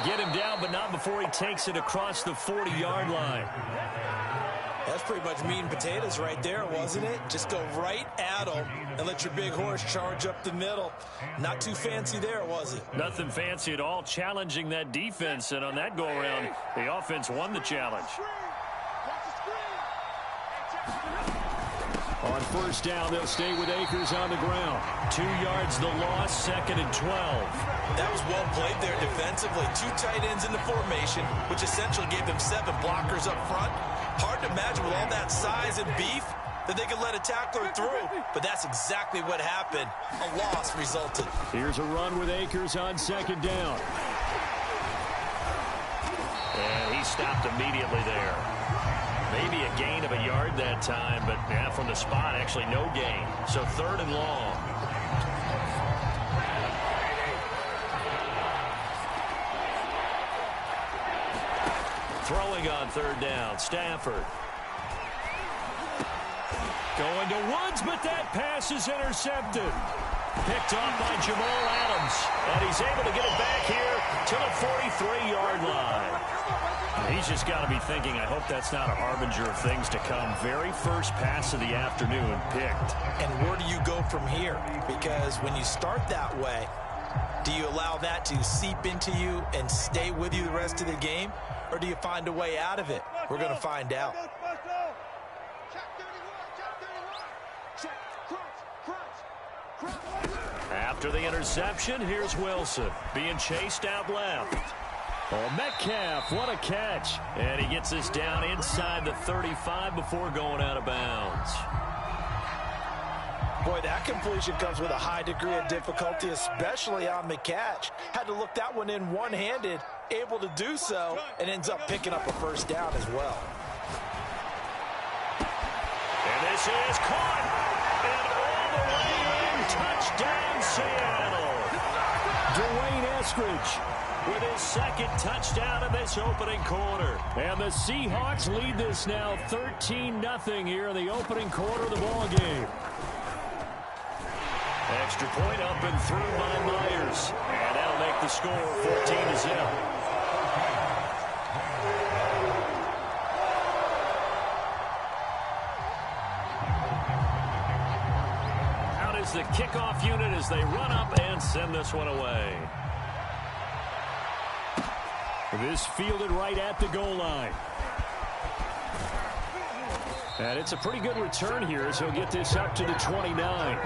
Get him down, but not before he takes it across the 40-yard line. That's pretty much meat and potatoes right there, wasn't it? Just go right at him and let your big horse charge up the middle. Not too fancy there, was it? Nothing fancy at all, challenging that defense, and on that go-around, the offense won the challenge. On first down, they'll stay with Akers on the ground. 2 yards the loss, 2nd and 12. That was well played there defensively. 2 tight ends in the formation, which essentially gave them 7 blockers up front. Hard to imagine with all that size and beef that they could let a tackler through, but that's exactly what happened. A loss resulted. Here's a run with Akers on 2nd down. And he stopped immediately there. Maybe a gain of a yard that time, but yeah, from the spot, actually no gain. So 3rd and long. Throwing on 3rd down, Stafford. Going to Woods, but that pass is intercepted. Picked off by Jamal Adams. And he's able to get it back here to the 43-yard line. He's just got to be thinking, I hope that's not a harbinger of things to come. Very first pass of the afternoon picked. And where do you go from here? Because when you start that way, do you allow that to seep into you and stay with you the rest of the game? Or do you find a way out of it? We're going to find out. After the interception, here's Wilson being chased out left. Oh, Metcalf, what a catch. And he gets this down inside the 35 before going out of bounds. Boy, that completion comes with a high degree of difficulty, especially on the catch. Had to look that one in one-handed, able to do so, and ends up picking up a first down as well. And this is caught. And all the way in, touchdown Seattle. Dwayne Eskridge with his 2nd touchdown in this opening quarter. And the Seahawks lead this now 13-0 here in the opening quarter of the ball game. Extra point up and through by Myers. And that'll make the score 14-0. Out is the kickoff unit as they run up and send this one away. This fielded right at the goal line. And it's a pretty good return here as he'll get this up to the 29.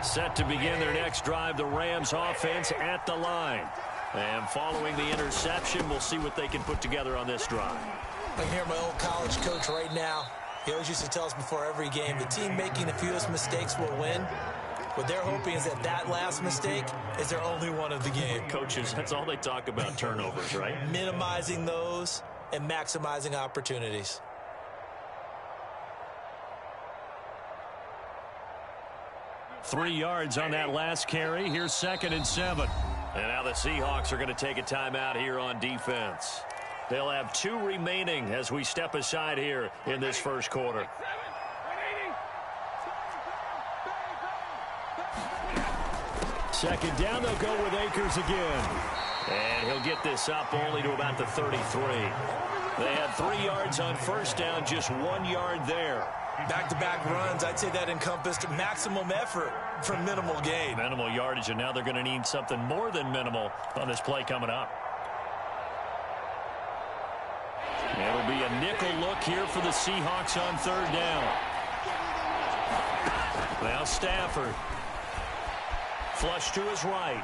Set to begin their next drive, the Rams offense at the line. And following the interception, we'll see what they can put together on this drive. I can hear my old college coach right now. He always used to tell us before every game, the team making the fewest mistakes will win. What they're hoping is that that last mistake is their only one of the game. Coaches, that's all they talk about, turnovers, right? Minimizing those and maximizing opportunities. Three yards on that last carry. Here's 2nd and 7. And now the Seahawks are going to take a timeout here on defense. They'll have 2 remaining as we step aside here in this first quarter. Second down, they'll go with Akers again. And he'll get this up only to about the 33. They had 3 yards on first down, just 1 yard there. Back-to-back runs, I'd say that encompassed maximum effort for minimal gain. Minimal yardage, and now they're going to need something more than minimal on this play coming up. It'll be a nickel look here for the Seahawks on 3rd down. Now Stafford. Flush to his right.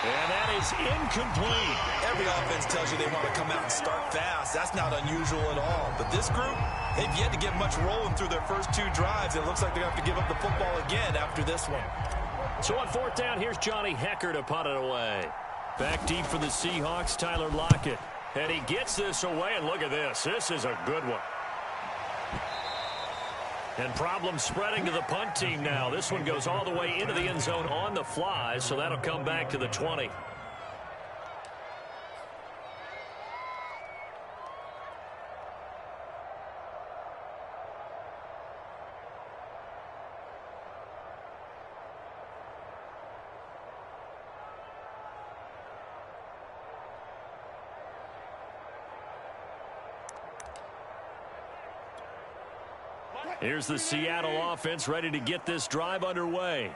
And that is incomplete. Every offense tells you they want to come out and start fast. That's not unusual at all. But this group, they've yet to get much rolling through their first 2 drives. It looks like they're going to have to give up the football again after this one. So on fourth down, here's Johnny Hekker to punt it away. Back deep for the Seahawks, Tyler Lockett. And he gets this away, and look at this. This is a good one. And problems spreading to the punt team now. This one goes all the way into the end zone on the fly, so that'll come back to the 20. Here's the Seattle offense ready to get this drive underway.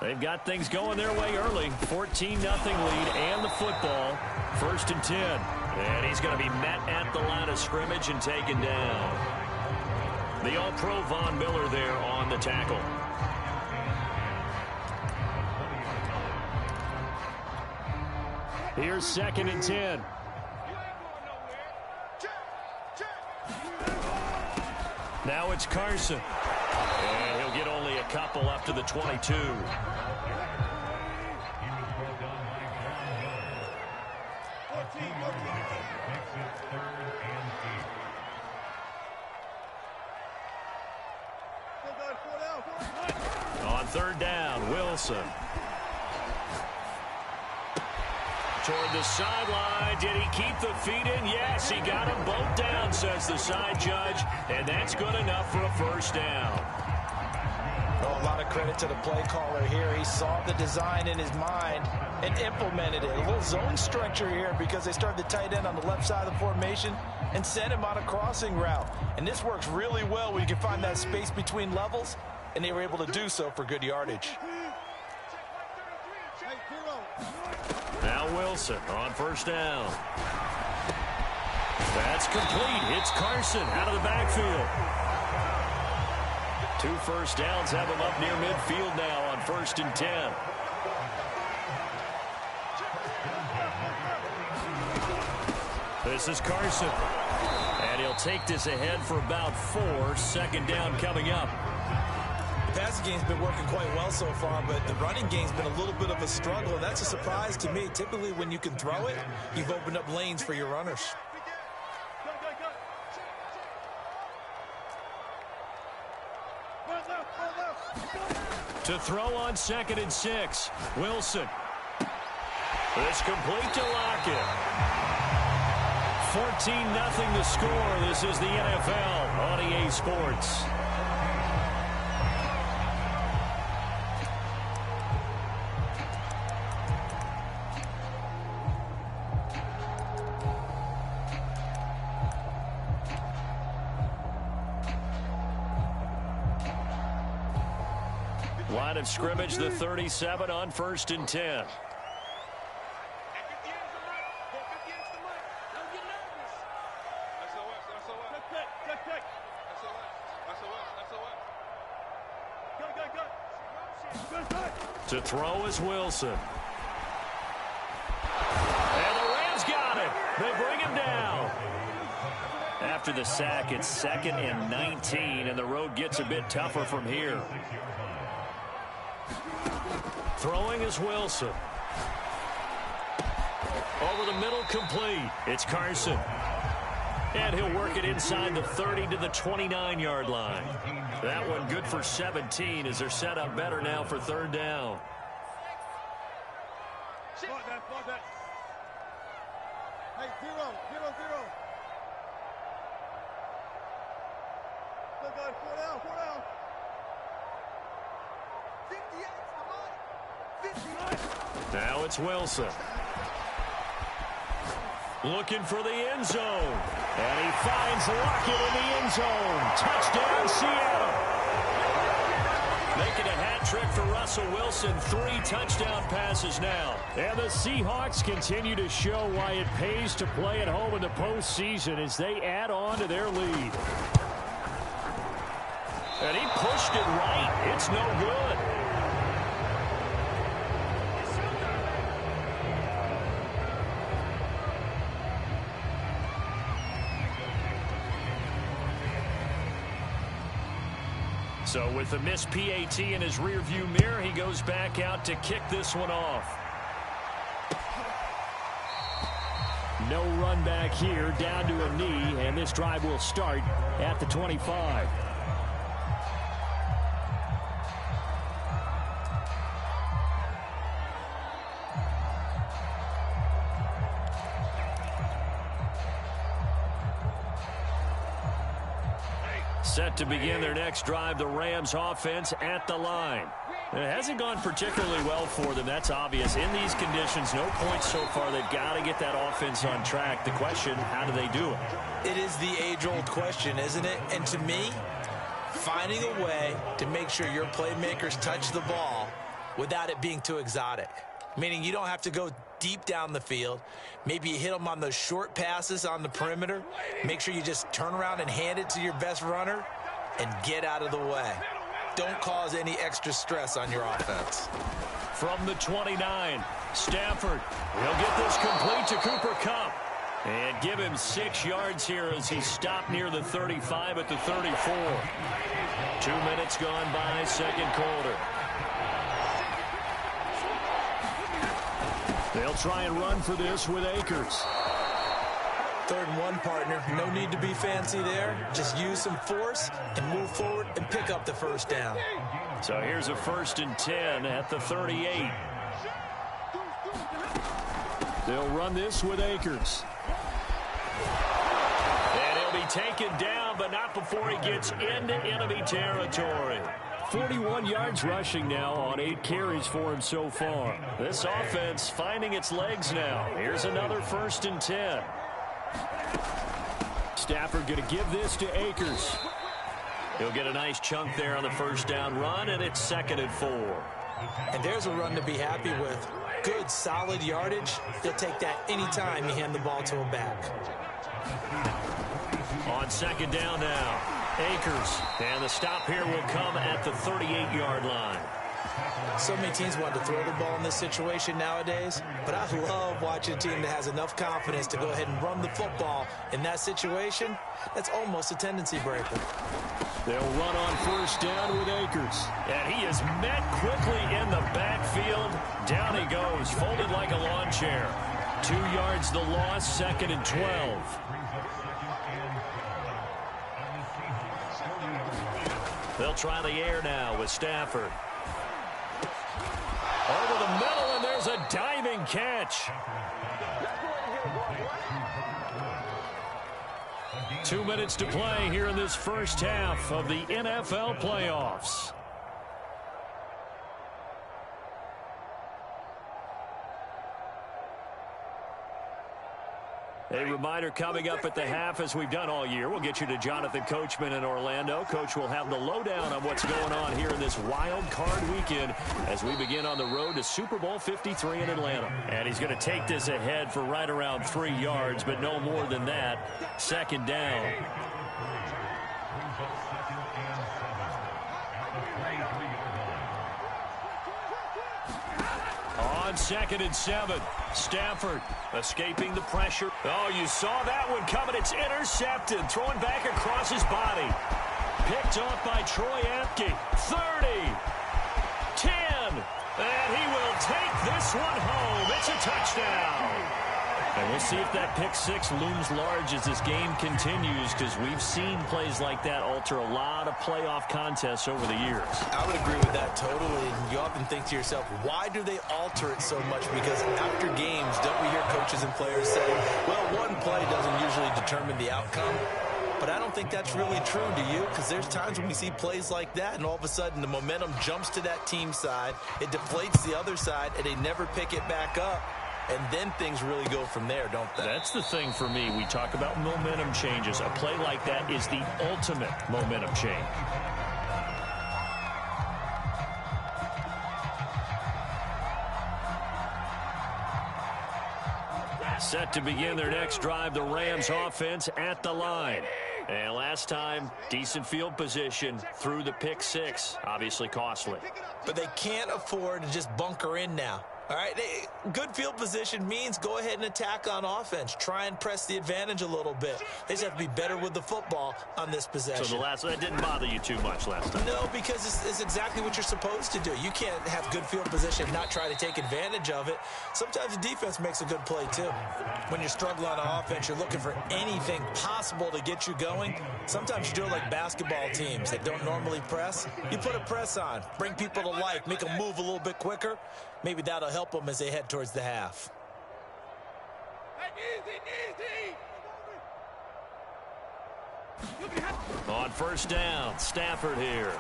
They've got things going their way early. 14-0 lead and the football. 1st and 10. And he's going to be met at the line of scrimmage and taken down. The All-Pro Von Miller there on the tackle. Here's 2nd and 10. Now it's Carson. And he'll get only a couple up to the 22. On 3rd down, Wilson. Toward the sideline. Did he keep the feet in? Yes, he got them both down, says the side judge. And that's good enough for a 1st down. Oh, a lot of credit to the play caller here. He saw the design in his mind and implemented it. A little zone structure here because they started the tight end on the left side of the formation and sent him on a crossing route. And this works really well when you can find that space between levels, and they were able to do so for good yardage. Now Wilson on 1st down. That's complete. It's Carson out of the backfield. 2 1st downs have him up near midfield now on 1st and 10. This is Carson. And he'll take this ahead for about 4. 2nd down coming up. The passing game's been working quite well so far, but the running game's been a little bit of a struggle, and that's a surprise to me. Typically, when you can throw it, you've opened up lanes for your runners. To throw on 2nd and 6. Wilson. It's complete to Lockett. 14-0 the score. This is the NFL on EA Sports. Line of scrimmage, the 37 on 1st and 10. To throw is Wilson. And the Rams got him. They bring him down. After the sack, it's 2nd and 19, and the road gets a bit tougher from here. Throwing is Wilson. Over the middle, complete. It's Carson. And he'll work it inside the 30 to the 29-yard line. That one good for 17 as they're set up better now for 3rd down. Hey, 0, 0, 0. Good, 4 down, 4 down. 58, Now it's Wilson. Looking for the end zone. And he finds Lockett in the end zone. Touchdown, Seattle. Making a hat trick for Russell Wilson. 3 touchdown passes now. And the Seahawks continue to show why it pays to play at home in the postseason as they add on to their lead. And he pushed it right. It's no good. So with the missed PAT in his rearview mirror, he goes back out to kick this one off. No run back here, down to a knee, and this drive will start at the 25. Set to begin their next drive, the Rams offense at the line. It hasn't gone particularly well for them. That's obvious. In these conditions, no points so far. They've got to get that offense on track. The question, how do they do it? It is the age-old question, isn't it? And to me, finding a way to make sure your playmakers touch the ball without it being too exotic. Meaning you don't have to go deep down the field. Maybe you hit them on those short passes on the perimeter. Make sure you just turn around and hand it to your best runner and get out of the way. Don't cause any extra stress on your offense. From the 29, Stafford. He'll get this complete to Cooper Kupp. And give him 6 yards here as he stopped near the 35 at the 34. 2 minutes gone by, second quarter. They'll try and run for this with Akers. 3rd and 1, partner. No need to be fancy there. Just use some force and move forward and pick up the first down. So here's a 1st and 10 at the 38. They'll run this with Akers. And he'll be taken down, but not before he gets into enemy territory. 41 yards rushing now on 8 carries for him so far. This offense finding its legs now. Here's another 1st and 10. Stafford going to give this to Akers. He'll get a nice chunk there on the first down run, and it's 2nd and 4. And there's a run to be happy with. Good, solid yardage. You'll take that anytime you hand the ball to a back. On 2nd down now. Akers, and the stop here will come at the 38-yard line. So many teams want to throw the ball in this situation nowadays, but I love watching a team that has enough confidence to go ahead and run the football in that situation. That's almost a tendency breaker. They'll run on 1st down with Akers, and he is met quickly in the backfield. Down he goes, folded like a lawn chair. 2 yards the loss, 2nd and 12. They'll try the air now with Stafford. Over the middle, and there's a diving catch. 2 minutes to play here in this first half of the NFL playoffs. A reminder coming up at the half, as we've done all year. We'll get you to Jonathan Coachman in Orlando. Coach will have the lowdown on what's going on here in this wild card weekend as we begin on the road to Super Bowl 53 in Atlanta. And he's going to take this ahead for right around 3 yards, but no more than that. 2nd down. On 2nd and 7, Stafford escaping the pressure. Oh, you saw that one coming. It's intercepted. Thrown back across his body. Picked off by Troy Apke. 30, 10, and he will take this one home. It's a touchdown. And we'll see if that pick 6 looms large as this game continues, because we've seen plays like that alter a lot of playoff contests over the years. I would agree with that totally. And you often think to yourself, why do they alter it so much? Because after games, don't we hear coaches and players say, well, one play doesn't usually determine the outcome. But I don't think that's really true, do you? Because there's times when we see plays like that, and all of a sudden the momentum jumps to that team side. It deflates the other side, and they never pick it back up. And then things really go from there, don't they? That's the thing for me. We talk about momentum changes. A play like that is the ultimate momentum change. Set to begin their next drive, the Rams offense at the line. And last time, decent field position through the pick 6. Obviously costly. But they can't afford to just bunker in now. All right, good field position means go ahead and attack on offense. Try and press the advantage a little bit. They just have to be better with the football on this possession. So that didn't bother you too much last time? No, because it's exactly what you're supposed to do. You can't have good field position and not try to take advantage of it. Sometimes the defense makes a good play, too. When you're struggling on offense, you're looking for anything possible to get you going. Sometimes you do it like basketball teams that don't normally press. You put a press on, bring people to life, make them move a little bit quicker. Maybe that'll help them as they head towards the half. On first down, Stafford here.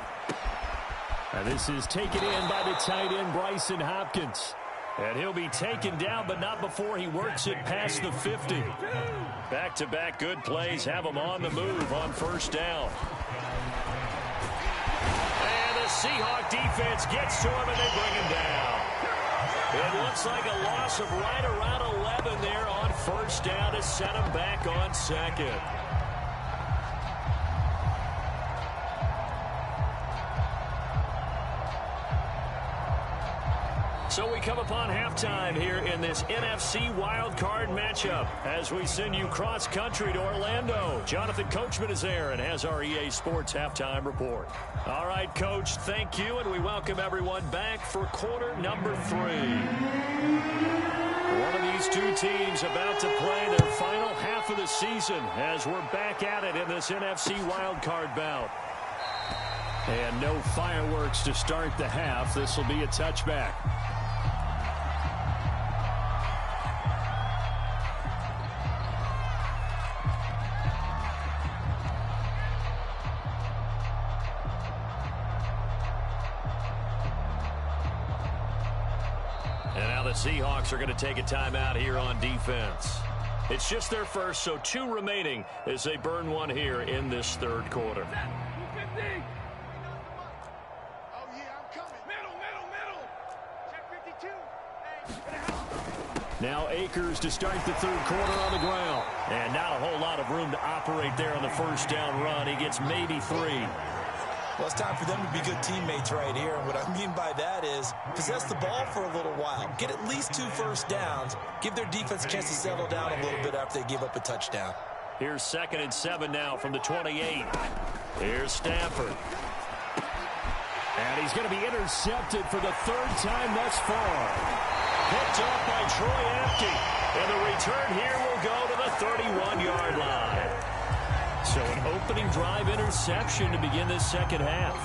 And this is taken in by the tight end, Bryson Hopkins. And he'll be taken down, but not before he works it past the 50. Back-to-back good plays have him on the move on first down. And the Seahawk defense gets to him, and they bring him down. It looks like a loss of right around 11 there on first down to set him back on second. So we come upon halftime here in this NFC wildcard matchup as we send you cross-country to Orlando. Jonathan Coachman is there and has our EA Sports halftime report. All right, Coach, thank you, and we welcome everyone back for quarter number 3. One of these two teams about to play their final half of the season as we're back at it in this NFC wildcard bout. And no fireworks to start the half. This will be a touchback. The Seahawks are going to take a timeout here on defense. It's just their first, so 2 remaining as they burn one here in this third quarter. Now Akers to start the third quarter on the ground. And not a whole lot of room to operate there on the first down run. He gets maybe 3. Well, it's time for them to be good teammates right here. And what I mean by that is possess the ball for a little while. Get at least 2 first downs. Give their defense a chance to settle down a little bit after they give up a touchdown. Here's 2nd and 7 now from the 28. Here's Stafford. And he's going to be intercepted for the 3rd time thus far. Picked off by Troy Apke. And the return here will go to the 31-yard line. So an opening drive interception to begin this second half.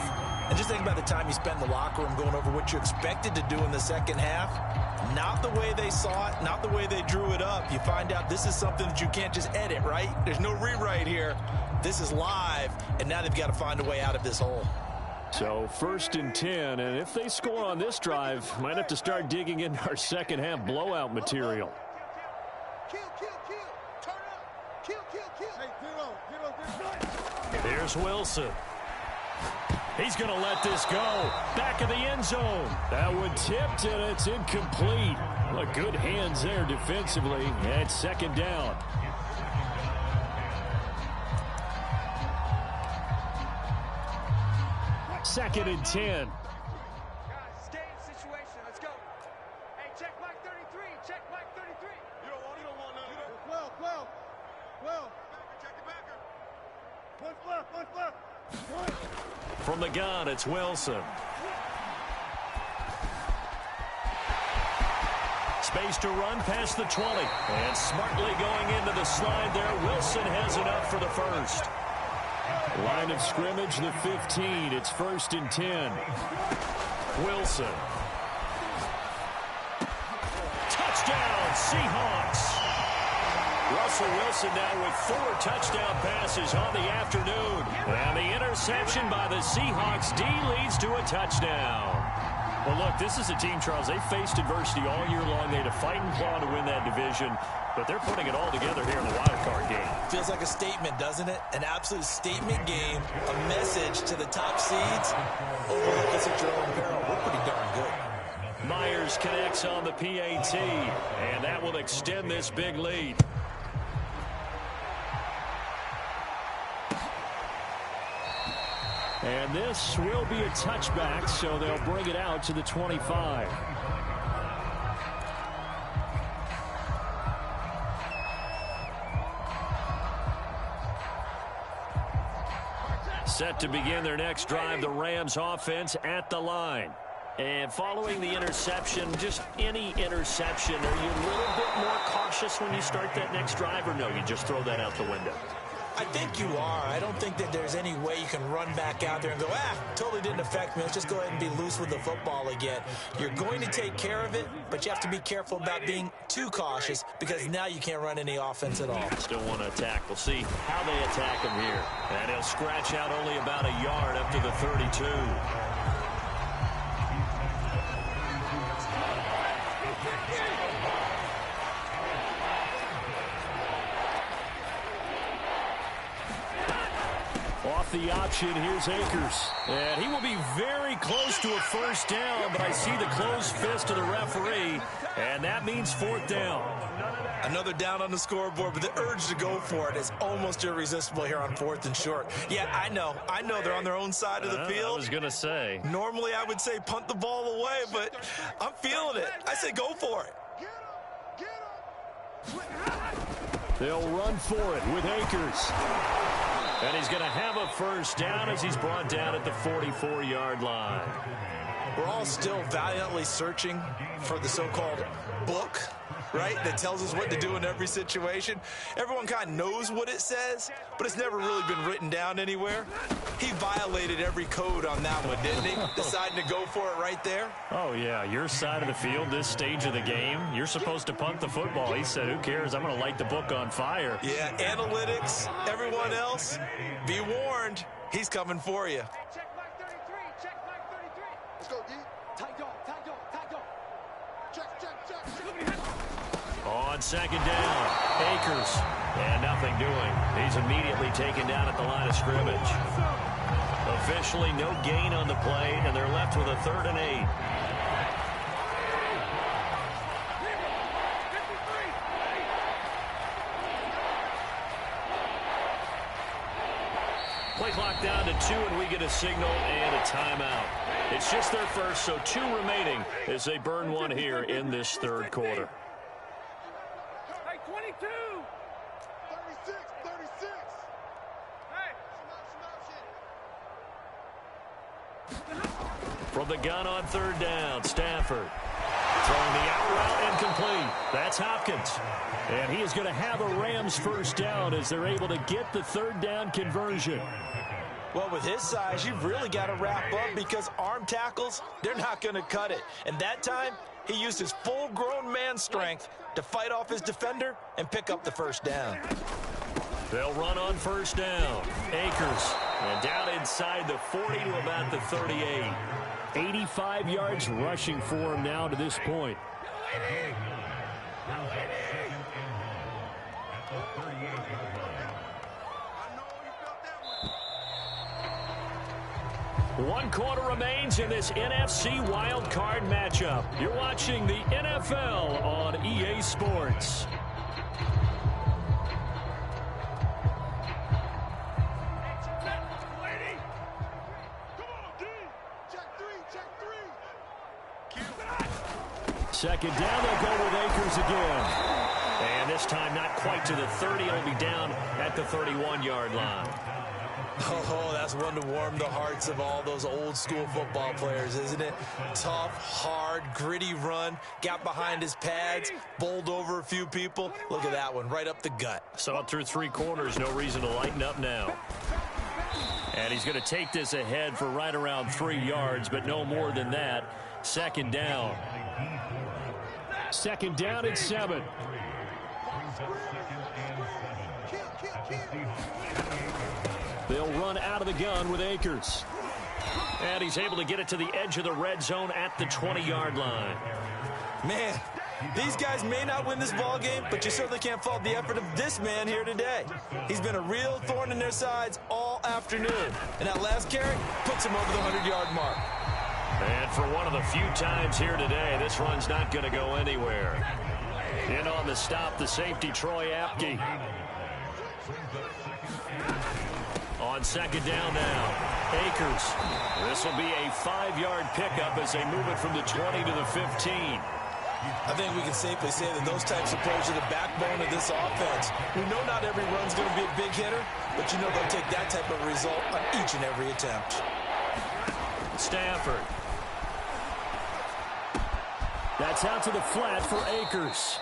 And just think about the time you spend in the locker room going over what you expected to do in the second half. Not the way they saw it, not the way they drew it up. You find out this is something that you can't just edit, right? There's no rewrite here. This is live, and now they've got to find a way out of this hole. So 1st and 10, and if they score on this drive, might have to start digging into our second half blowout material. Here's Wilson. He's going to let this go. Back of the end zone. That one tipped, and it's incomplete. Well, good hands there defensively. And it's 2nd down. Second and 10. Stay in situation. Let's go. Hey, check Mike 33. Check Mike 33. You don't want none. 12. Check the backer. One left. From the gun, it's Wilson. Space to run past the 20. And smartly going into the slide there. Wilson has enough for the first. Line of scrimmage, the 15. It's 1st and 10. Wilson. Touchdown, Seahawks. Russell Wilson now with 4 touchdown passes on the afternoon. And the interception by the Seahawks D leads to a touchdown. Well, look, this is a team, Charles. They faced adversity all year long. They had to fight and claw to win that division. But they're putting it all together here in the wild card game. Feels like a statement, doesn't it? An absolute statement game. A message to the top seeds. Overlook this at your own peril. We're pretty darn good. Myers connects on the PAT. And that will extend this big lead. And this will be a touchback, so they'll bring it out to the 25. Set to begin their next drive, the Rams offense at the line. And following the interception, just any interception, are you a little bit more cautious when you start that next drive, or no, you just throw that out the window? I think you are. I don't think that there's any way you can run back out there and go, totally didn't affect me. Let's just go ahead and be loose with the football again. You're going to take care of it, but you have to be careful about being too cautious because now you can't run any offense at all. Still want to attack. We'll see how they attack him here. And he'll scratch out only about a yard up to the 32. Off the option, here's Akers. And he will be very close to a first down, but I see the closed fist of the referee, and that means fourth down. Another down on the scoreboard, but the urge to go for it is almost irresistible here on 4th and short. Yeah, I know they're on their own side of the field. I was going to say. Normally I would say punt the ball away, but I'm feeling it. I say go for it. They'll run for it with Akers. And he's going to have a first down as he's brought down at the 44-yard line. We're all still valiantly searching for the so-called book, right, that tells us what to do in every situation. Everyone kind of knows what it says, but it's never really been written down anywhere. He violated every code on that one, didn't he? Deciding to go for it right there. Oh, yeah, your side of the field, this stage of the game, you're supposed to punt the football. He said, who cares? I'm going to light the book on fire. Yeah, analytics, everyone else, be warned, he's coming for you. Check Mike 33. Check Mike 33. Let's go, D. Tight dog. Check. On second down, Akers. And nothing doing. He's immediately taken down at the line of scrimmage. Officially no gain on the play, and they're left with a 3rd and 8. Play clock down to 2, and we get a signal and a timeout. It's just their first, so 2 remaining as they burn one here in this 3rd quarter. Hey, 22. 36. Hey. From the gun on 3rd down, Stafford. Throwing the out route incomplete. That's Hopkins. And he is going to have a Rams first down as they're able to get the 3rd down conversion. Well, with his size, you've really got to wrap up because arm tackles, they're not going to cut it. And that time, he used his full-grown man strength to fight off his defender and pick up the first down. They'll run on first down. Akers. And down inside the 40 to about the 38. 85 yards rushing for him now to this point. One quarter remains in this NFC wildcard matchup. You're watching the NFL on EA Sports. Second down, they'll go with Akers again. And this time not quite to the 30. It'll be down at the 31-yard line. Oh, that's one to warm the hearts of all those old school football players, isn't it? Tough, hard, gritty run, got behind his pads, bowled over a few people. Look at that one, right up the gut. Saw it through 3 quarters, no reason to lighten up now. And he's going to take this ahead for right around 3 yards, but no more than that. Second down. Second down at 7. They'll run out of the gun with Akers. And he's able to get it to the edge of the red zone at the 20-yard line. Man, these guys may not win this ball game, but you certainly can't fault the effort of this man here today. He's been a real thorn in their sides all afternoon. And that last carry puts him over the 100-yard mark. And for one of the few times here today, this run's not going to go anywhere. In on the stop, the safety, Troy Apke. On second down now, Akers. This will be a 5-yard pickup as they move it from the 20 to the 15. I think we can safely say that those types of players are the backbone of this offense. We know not every run's going to be a big hitter, but you know they'll take that type of result on each and every attempt. Stafford. That's out to the flat for Akers.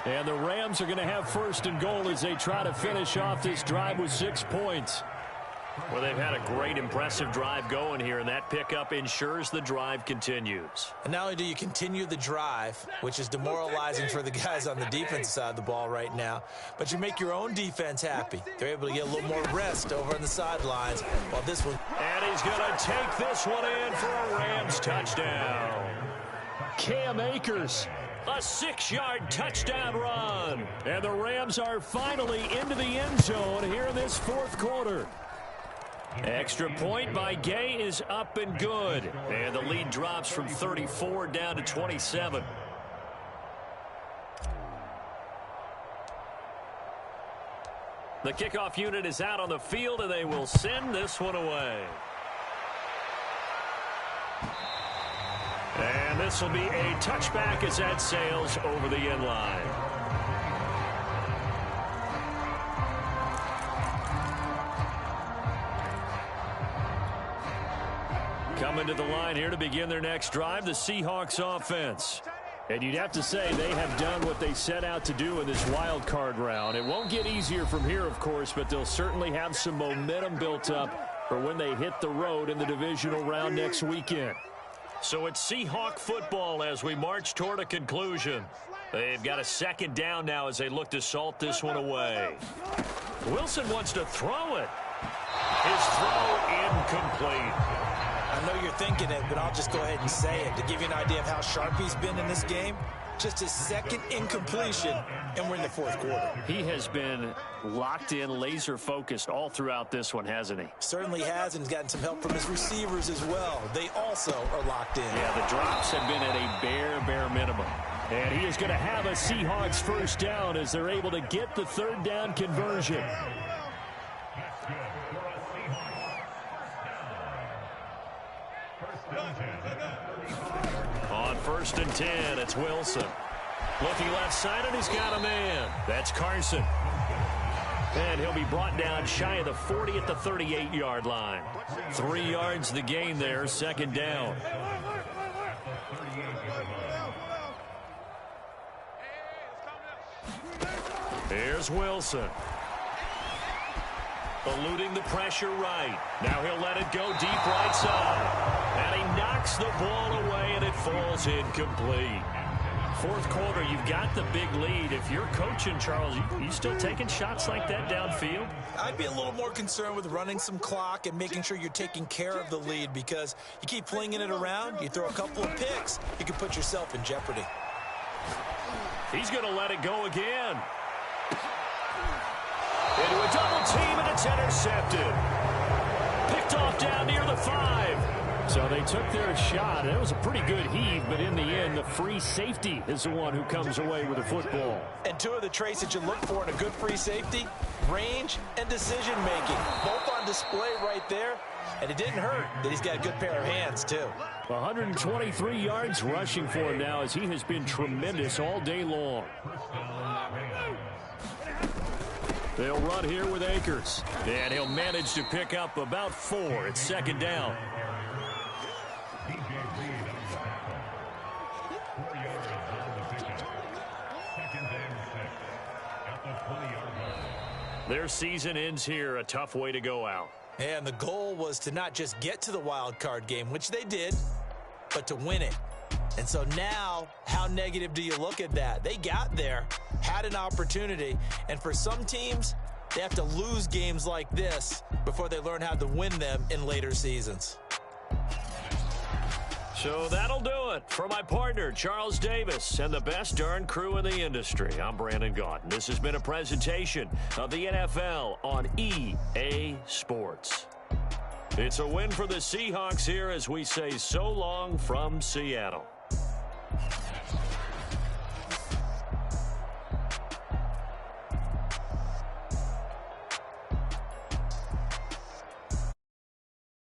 And the Rams are going to have first and goal as they try to finish off this drive with 6 points. Well, they've had a great, impressive drive going here, and that pickup ensures the drive continues. And not only do you continue the drive, which is demoralizing for the guys on the defensive side of the ball right now, but you make your own defense happy. They're able to get a little more rest over on the sidelines while this one... And he's going to take this one in for a Rams touchdown. Cam Akers, a 6-yard touchdown run. And the Rams are finally into the end zone here in this fourth quarter. Extra point by Gay is up and good. And the lead drops from 34 down to 27. The kickoff unit is out on the field, and they will send this one away. And this will be a touchback as that sails over the end line. Coming to the line here to begin their next drive, the Seahawks offense. And you'd have to say they have done what they set out to do in this wild card round. It won't get easier from here, of course, but they'll certainly have some momentum built up for when they hit the road in the divisional round next weekend. So it's Seahawk football as we march toward a conclusion. They've got a second down now as they look to salt this one away. Wilson wants to throw it. His throw incomplete. I know you're thinking it, but I'll just go ahead and say it. To give you an idea of how sharp he's been in this game, just his second incompletion, and we're in the fourth quarter. He has been locked in, laser-focused all throughout this one, hasn't he? Certainly has, and he's gotten some help from his receivers as well. They also are locked in. Yeah, the drops have been at a bare minimum. And he is going to have a Seahawks first down as they're able to get the third down conversion. On 1st and 10, it's Wilson. Looking left side, and he's got a man. That's Carson. And he'll be brought down shy of the 40 at the 38-yard line. 3 yards the gain there, second down. Here's Wilson. Eluding the pressure right. Now he'll let it go deep right side. And he knocks the ball away, and it falls incomplete. Fourth quarter, you've got the big lead. If you're coaching, Charles, you still taking shots like that downfield? I'd be a little more concerned with running some clock and making sure you're taking care of the lead, because you keep flinging it around, you throw a couple of picks, you can put yourself in jeopardy. He's going to let it go again. Into a double team, and it's intercepted. Picked off down near the 5. So they took their shot. It was a pretty good heave, but in the end, the free safety is the one who comes away with the football. And two of the traits that you look for in a good free safety, range and decision-making. Both on display right there. And it didn't hurt that he's got a good pair of hands, too. 123 yards rushing for him now, as he has been tremendous all day long. They'll run here with Akers. And he'll manage to pick up about 4. It's second down. Their season ends here, a tough way to go out. And the goal was to not just get to the wild card game, which they did, but to win it. And so now, how negative do you look at that? They got there, had an opportunity, and for some teams, they have to lose games like this before they learn how to win them in later seasons. So that'll do it for my partner, Charles Davis, and the best darn crew in the industry. I'm Brandon Gaudin. This has been a presentation of the NFL on EA Sports. It's a win for the Seahawks here as we say so long from Seattle.